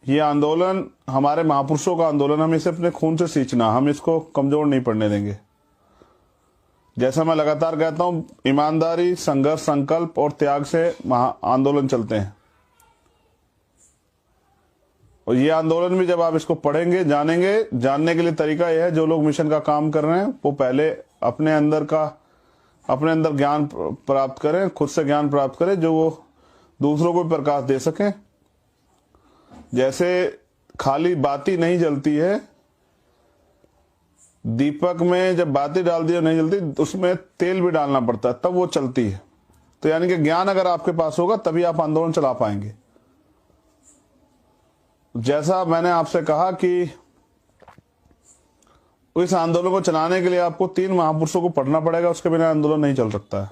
ये आंदोलन हमारे महापुरुषों का आंदोलन, हम इसे अपने खून से सींचना, हम इसको कमजोर नहीं पड़ने देंगे। जैसा मैं लगातार कहता हूं, ईमानदारी, संघर्ष, संकल्प और त्याग से आंदोलन चलते हैं। और ये आंदोलन भी जब आप इसको पढ़ेंगे, जानेंगे, जानने के लिए तरीका यह है, जो लोग मिशन का काम कर रहे हैं वो पहले अपने अंदर ज्ञान प्राप्त करें, खुद से ज्ञान प्राप्त करें, जो वो दूसरों को प्रकाश दे सकें। जैसे खाली बाती नहीं जलती है, दीपक में जब बाती डाल दी नहीं जलती, उसमें तेल भी डालना पड़ता है तब वो चलती है। तो यानी कि ज्ञान अगर आपके पास होगा तभी आप आंदोलन चला पाएंगे। जैसा मैंने आपसे कहा कि इस आंदोलन को चलाने के लिए आपको 3 महापुरुषों को पढ़ना पड़ेगा, उसके बिना आंदोलन नहीं चल सकता है।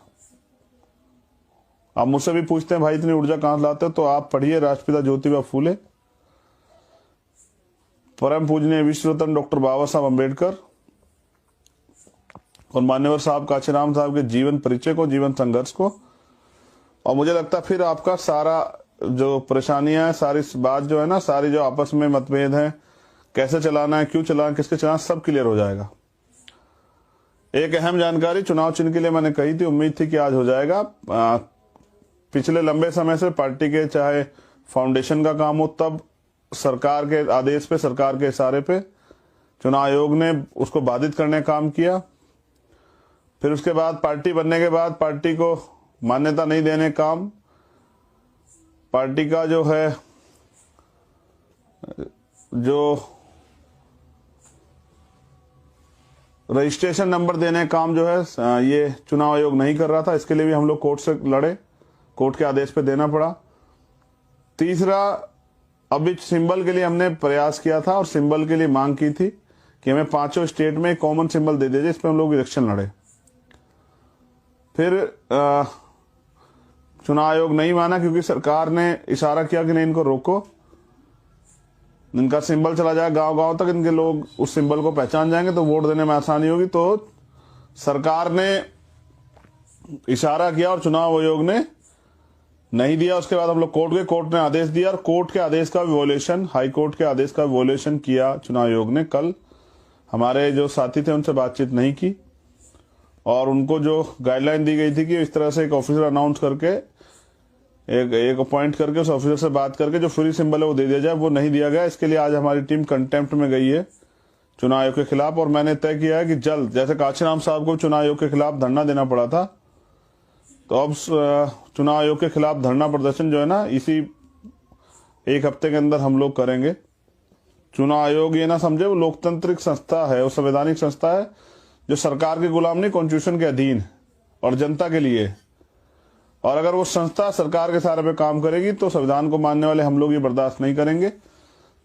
आप मुझसे भी पूछते हैं भाई इतनी ऊर्जा कहां से लाते हो, तो आप पढ़िए राष्ट्रपिता ज्योतिबा फूले, परम पूजनीय विश्व रत्न डॉक्टर बाबा साहब अम्बेडकर और मान्यवर साहब कांचीराम साहब के जीवन परिचय को, जीवन संघर्ष को। और मुझे लगता है फिर आपका सारा जो परेशानियां है, सारी बात जो है ना, सारी जो आपस में मतभेद है, कैसे चलाना है, क्यों चलाना, किसके चलाना, सब क्लियर हो जाएगा। एक अहम जानकारी चुनाव चिन्ह के लिए मैंने कही थी, उम्मीद थी कि आज हो जाएगा। पिछले लंबे समय से पार्टी के चाहे फाउंडेशन का काम हो, तब सरकार के आदेश पे, सरकार के इशारे पे चुनाव आयोग ने उसको बाधित करने का काम किया। फिर उसके बाद पार्टी बनने के बाद पार्टी को मान्यता नहीं देने काम, पार्टी का जो है जो रजिस्ट्रेशन नंबर देने का काम जो है ये चुनाव आयोग नहीं कर रहा था। इसके लिए भी हम लोग कोर्ट से लड़े, कोर्ट के आदेश पे देना पड़ा। तीसरा, अभी सिंबल के लिए हमने प्रयास किया था और सिंबल के लिए मांग की थी कि हमें 5 स्टेट में कॉमन सिंबल दे दीजिए, इस पर हम लोग इलेक्शन लड़े। फिर चुनाव आयोग नहीं माना, क्योंकि सरकार ने इशारा किया कि नहीं, इनको रोको, इनका सिंबल चला जाए गांव गांव तक, इनके लोग उस सिंबल को पहचान जाएंगे तो वोट देने में आसानी होगी। तो सरकार ने इशारा किया और चुनाव आयोग ने नहीं दिया। उसके बाद हम लोग कोर्ट गए, कोर्ट ने आदेश दिया और कोर्ट के आदेश का विवोलेशन, हाई कोर्ट के आदेश का विवोलेशन किया चुनाव आयोग ने। कल हमारे जो साथी थे उनसे बातचीत नहीं की और उनको जो गाइडलाइन दी गई थी कि इस तरह से एक ऑफिसर अनाउंस करके, एक अपॉइंट करके उस ऑफिसर से बात करके जो फ्री सिंबल है वो दे दिया जाए, वो नहीं दिया गया। इसके लिए आज हमारी टीम कंटेम्प्ट में गई है चुनाव आयोग के खिलाफ। और मैंने तय किया है कि जल्द, जैसे कांचीराम साहब को चुनाव आयोग के खिलाफ धरना देना पड़ा था, तो अब चुनाव आयोग के खिलाफ धरना प्रदर्शन जो है ना, इसी 1 हफ्ते के अंदर हम लोग करेंगे। चुनाव आयोग ये ना समझे वो लोकतांत्रिक संस्था है, वो संवैधानिक संस्था है जो सरकार के गुलाम नहीं, कॉन्स्टिट्यूशन के अधीन और जनता के लिए। और अगर वो संस्था सरकार के सहारे पे काम करेगी तो संविधान को मानने वाले हम लोग ये बर्दाश्त नहीं करेंगे।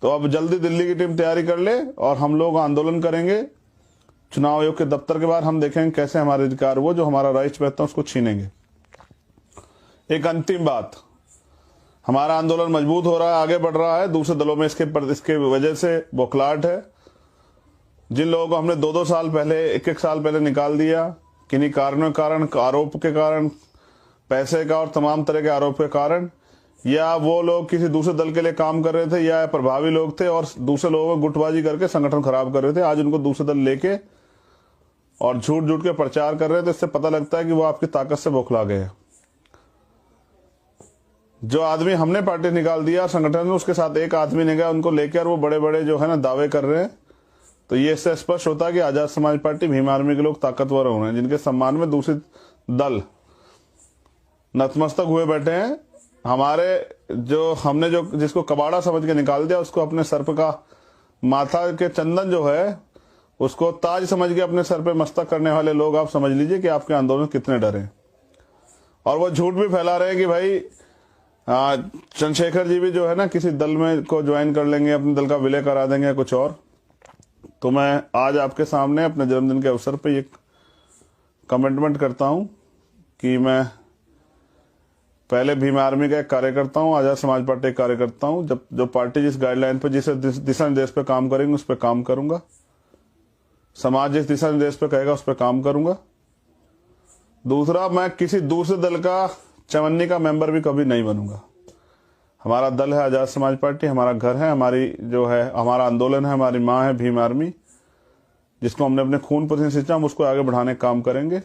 तो अब जल्दी दिल्ली की टीम तैयारी कर ले और हम लोग आंदोलन करेंगे चुनाव आयोग के दफ्तर के बाहर। हम देखेंगे कैसे हमारे अधिकार, वो जो हमारा राइट्स पे है उसको छीनेंगे। एक अंतिम बात, हमारा आंदोलन मजबूत हो रहा है, आगे बढ़ रहा है। दूसरे दलों में इसके वजह से बौखलाहट है। जिन लोगों को हमने 2-2 साल पहले, 1-1 साल पहले निकाल दिया, किन्हीं कारणों के कारण, आरोप के कारण, पैसे का और तमाम तरह के आरोप के कारण, या वो लोग किसी दूसरे दल के लिए काम कर रहे थे, या प्रभावी लोग थे और दूसरे लोगों को गुटबाजी करके संगठन खराब कर रहे थे, आज उनको दूसरे दल लेके और झूठ झूठ के प्रचार कर रहे थे। इससे पता लगता है कि वो आपकी ताकत से बौखला गए। जो आदमी हमने पार्टी निकाल दिया संगठन में, उसके साथ एक आदमी ने गया, उनको लेकर वो बड़े बड़े जो है ना दावे कर रहे हैं। तो ये इससे स्पष्ट होता है कि आजाद समाज पार्टी, भीम आर्मी के लोग ताकतवर हो रहे हैं, जिनके सम्मान में दूसरे दल नतमस्तक हुए बैठे हैं। हमारे हमने जिसको कबाड़ा समझ के निकाल दिया, उसको अपने सर पे का माथा के चंदन जो है उसको ताज समझ के अपने सर पे मस्तक करने वाले लोग, आप समझ लीजिए कि आपके आंदोलन कितने डरे। और वो झूठ भी फैला रहे हैं कि भाई चंद्रशेखर जी भी जो है ना किसी दल में को ज्वाइन कर लेंगे, अपने दल का विलय करा देंगे कुछ और। तो मैं आज आपके सामने अपने जन्मदिन के अवसर पे ये कमिटमेंट करता हूं कि मैं पहले भीम आर्मी का एक कार्यकर्ता हूं, आजाद समाज पार्टी का कार्यकर्ता हूं। जब जो पार्टी जिस गाइडलाइन पे, जिस दिशा निर्देश पे काम करेंगे उस पर काम करूंगा। समाज जिस दिशा निर्देश पे कहेगा उस पर काम करूंगा। दूसरा, मैं किसी दूसरे दल का चवन्नी का मेंबर भी कभी नहीं बनूंगा। हमारा दल है आज़ाद समाज पार्टी, हमारा घर है, हमारी जो है हमारा आंदोलन है, हमारी माँ है भीम आर्मी, जिसको हमने अपने खून पसीने से सींचा, हम उसको आगे बढ़ाने का काम करेंगे।